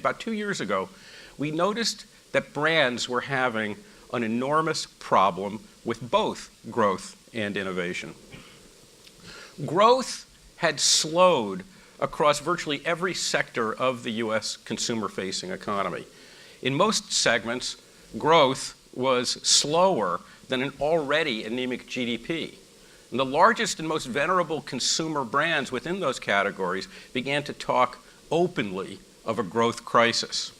about 2 years ago, we noticed that brands were having an enormous problem with both growth and innovation. Growth had slowed across virtually every sector of the US consumer-facing economy. In most segments, growth was slower than an already anemic GDP. And the largest and most venerable consumer brands within those categories began to talk openly of a growth crisis.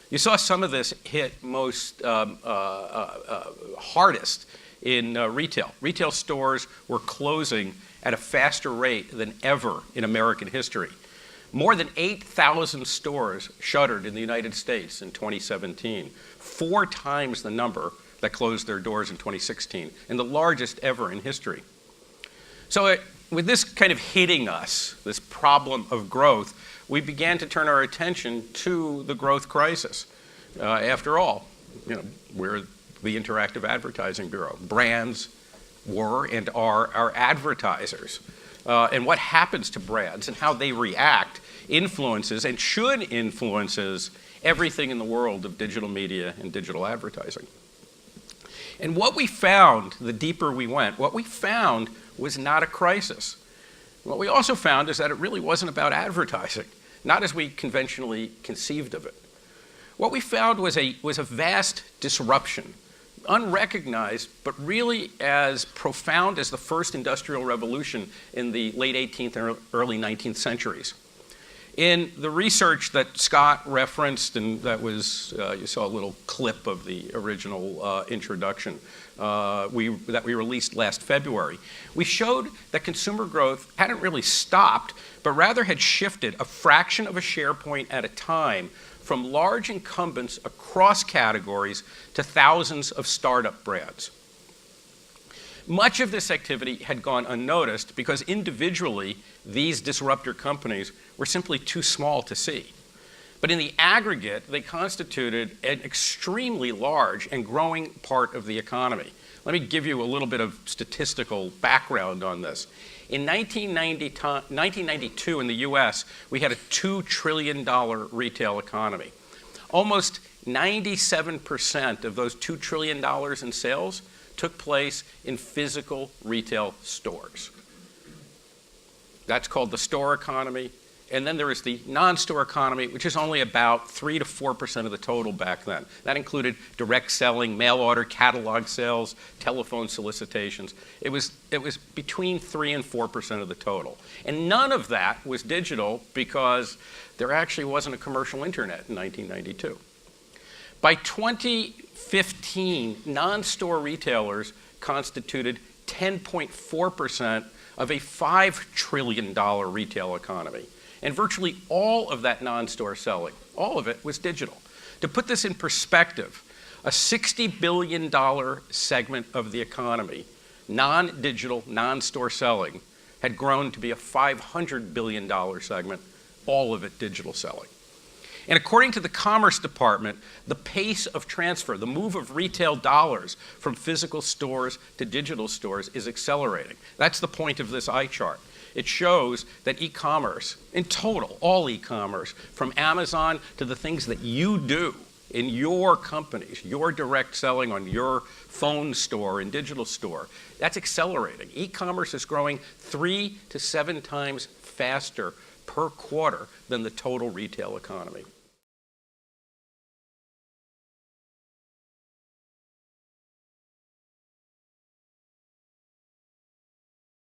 You saw some of this hit most hardest in retail. Retail stores were closing at a faster rate than ever in American history. More than 8,000 stores shuttered in the United States in 2017, 4 times the number that closed their doors in 2016, and the largest ever in history. So with this kind of hitting us, this problem of growth, we began to turn our attention to the growth crisis. After all, we're the Interactive Advertising Bureau. Brands were and are our advertisers. And what happens to brands and how they react influences and should influences everything in the world of digital media and digital advertising. And what we found, the deeper we went, what we found was not a crisis. What we also found is that it really wasn't about advertising, not as we conventionally conceived of it. What we found was a vast disruption, unrecognized, but really as profound as the first industrial revolution in the late 18th and early 19th centuries. In the research that Scott referenced, and that was, you saw a little clip of the original introduction that we released last February, we showed that consumer growth hadn't really stopped, but rather had shifted a fraction of a share point at a time from large incumbents across categories to thousands of startup brands. Much of this activity had gone unnoticed because individually these disruptor companies were simply too small to see. But in the aggregate, they constituted an extremely large and growing part of the economy. Let me give you a little bit of statistical background on this. In 1992 in the US, we had a $2 trillion retail economy. Almost 97% of those $2 trillion in sales took place in physical retail stores. That's called the store economy. And then there is the non-store economy, which is only about 3 to 4% of the total back then. That included direct selling, mail order, catalog sales, telephone solicitations. It was between 3 and 4% of the total. And none of that was digital because there actually wasn't a commercial internet in 1992. By 2015, non-store retailers constituted 10.4% of a $5 trillion retail economy. And virtually all of that non-store selling, all of it was digital. To put this in perspective, a $60 billion segment of the economy, non-digital, non-store selling, had grown to be a $500 billion segment, all of it digital selling. And according to the Commerce Department, the pace of transfer, the move of retail dollars from physical stores to digital stores is accelerating. That's the point of this eye chart. It shows that e-commerce, in total, all e-commerce, from Amazon to the things that you do in your companies, your direct selling on your phone store and digital store, that's accelerating. E-commerce is growing 3 to 7 times faster per quarter than the total retail economy.